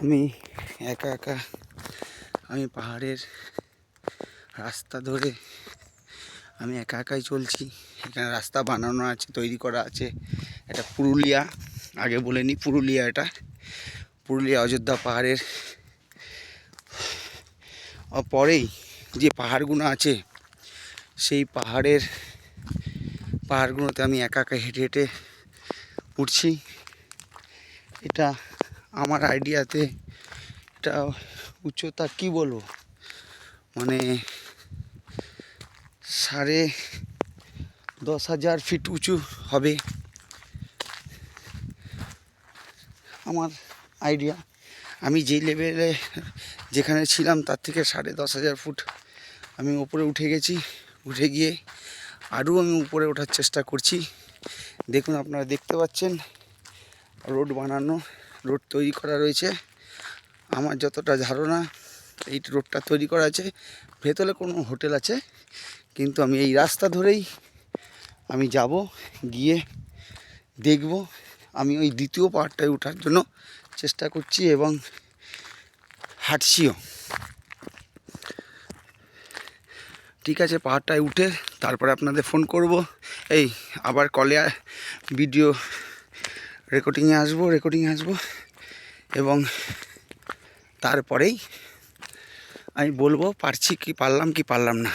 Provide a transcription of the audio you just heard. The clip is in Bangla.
আমি একা একা আমি পাহাড়ের রাস্তা ধরে আমি একা একাই চলছি। এখানে রাস্তা বানানো আছে, তৈরি করা আছে। এটা পুরুলিয়া, আগে বলে নিই পুরুলিয়া, এটা পুরুলিয়া অযোধ্যা পাহাড়ের পরেই যে পাহাড়গুলো আছে সেই পাহাড়গুলোতে আমি একা একা হেঁটে হেঁটে উঠছি। এটা আমার আইডিয়াতে এটা উচ্চতা কি বলবো, মানে 10,500 ফিট উঁচু হবে আমার আইডিয়া। আমি যেই লেভেলে যেখানে ছিলাম তার থেকে 10,500 ফুট আমি উপরে উঠে গেছি। উঠে গিয়ে আরও আমি উপরে ওঠার চেষ্টা করছি। দেখুন, আপনারা দেখতে পাচ্ছেন রোড বানানো, রোড তৈরি করা রয়েছে। আমার যতটা ধারণা এই রোডটা তৈরি করা আছে, ভেতরে কোনো হোটেল আছে, কিন্তু আমি এই রাস্তা ধরেই আমি যাব, গিয়ে দেখব। আমি ওই দ্বিতীয় পাহাড়টায় ওঠার জন্য চেষ্টা করছি এবং হাঁটছিও। ঠিক আছে, পাহাড়টায় উঠে তারপরে আপনাদের ফোন করব। এই আবার কলে ভিডিও রেকর্ডিংয়ে আসবো এবং তারপরেই আমি বলবো পারছি কি পারলাম না।